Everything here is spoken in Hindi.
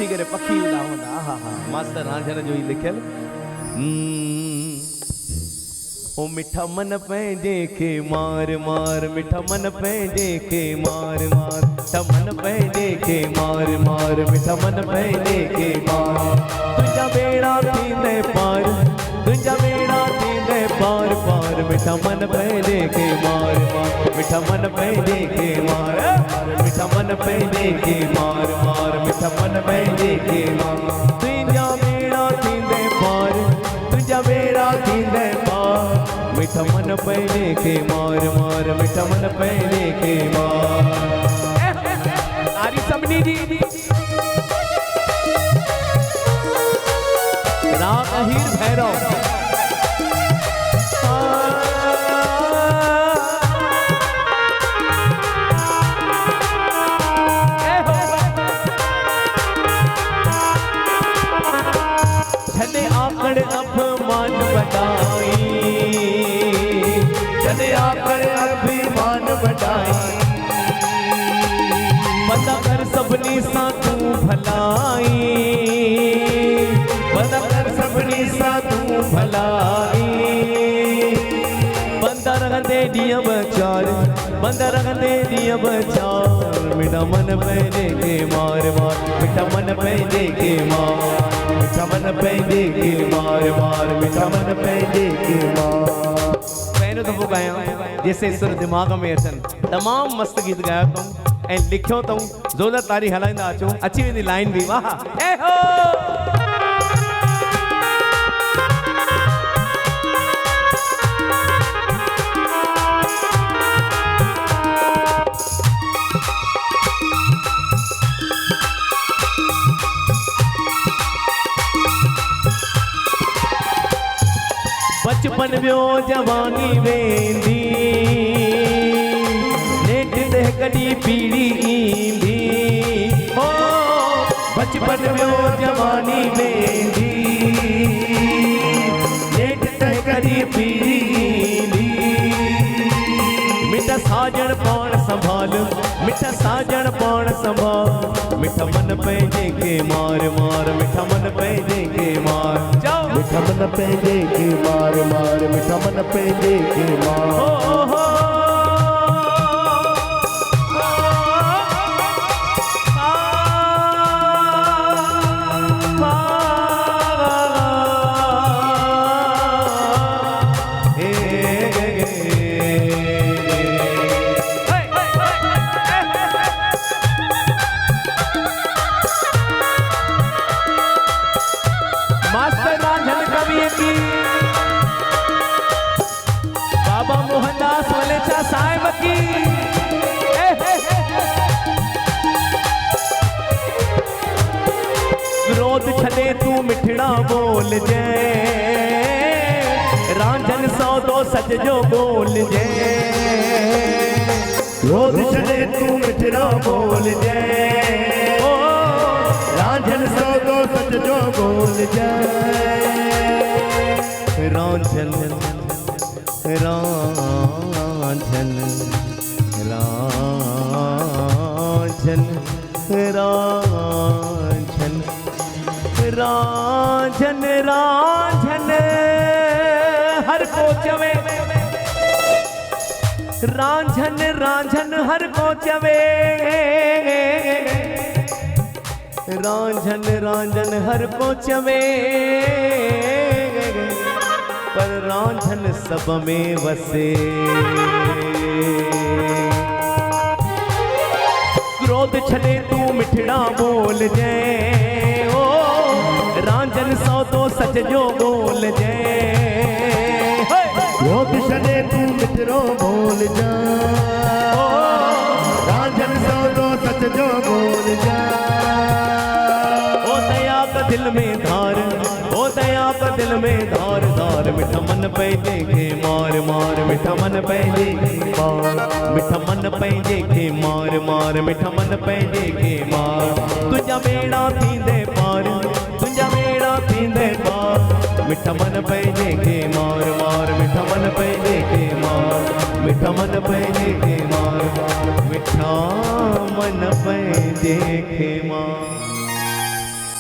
थी करे पखी उड़ा होंदा हा हा मास्टर रांझन जो ही लिखियल ओ मिठा मन पंहिंजे खे मार मार मिठा मन पंहिंजे खे मार मार मिठा मन पंहिंजे खे मार मार मिठा मन पंहिंजे खे मार तुंहिंजा बेड़ा थींदे पार तुंहिंजा बेड़ा थींदे पार पार मिठा मन पंहिंजे खे मार मार मिठा मन पंहिंजे खे मार मिठा मन पंहिंजे खे मार मार मिठा मन पंहिंजे खे मार तुंहिंजा बेड़ा थींदे पार तुंहिंजा बेड़ा थींदे पार मिठा मन पंहिंजे खे मार मार मिठा मन पंहिंजे खे मार आरी सभिनी जी राग हीर भैरव छने आकड़ अपमान बधाई छने आकड़ अभिमान बधाई बंदा कर सबनी सा तू भलाई बंदा कर सबनी सा तू भलाई बंदा रखंदे दिया बचार बंदा रखंदे दिया बचार मिठा मन पंहिंजे खे मार मार मिठा मन पंहिंजे खे मार मिठा मन पंहिंजे खे मार मार मिठा मन पंहिंजे खे मार पहिरियों दफ़ो ॻायां जैसे सुर दिमाग़ में अचनि तमामु मस्तु गीत ॻायो अथऊं ऐं लिखियो अथऊं ज़ोर तारी हलाईंदा अचूं अची वेंदी लाइन बि वाह ए हो बचपन वियो जवानी वेंदी नेट ते कॾहिं पीड़ी ईंदी हो बचपन वियो जवानी वेंदी नेट ते कॾहिं पीड़ी ईंदी मिठा साजण पाण संभाल मिठा साजण पाण संभाल मिठा मन पंहिंजे खे मार मार मिठा मन पंहिंजे खे मार मिठा मन पंहिंजे खे मार मार मिठा मन पंहिंजे खे मार मास्टर रांझन कवि की बाबा मोहनदास वलेचा साहिब की क्रोध छॾे तू मिठड़ा बोल जे रांझन सौदो सच जो बोल जे क्रोध छॾे तू मिठड़ा बोल जे रांझन सौदो सच जो बोल जाए रांझन रांझन रांझन रांझन रांझन रांझन हर को चवे रांझन रांझन हर को चवे रांझन रांझन हर को चवे पर रांझन सब में वसे क्रोध छॾे तू मिठड़ा बोल जे ओ रांझन सौदो सच जो बोल जे क्रोध छॾे तू मिठड़ो बोल जा ओ रांझन सौदो सच जो बोल जा दिल में धार ओ दया का दिल में धार धार मिठा मन पंहिंजे खे मार मार मिठा मन पंहिंजे खे मार मिठा मन पंहिंजे खे मार मार मिठा मन पंहिंजे खे मार तुंहिंजा बेड़ा थींदे पार तुंहिंजा बेड़ा थींदे पार मिठा मन पंहिंजे खे मार मार मिठा मन पंहिंजे खे मार मिठा मन पंहिंजे खे मार मिठा मन पंहिंजे खे मार।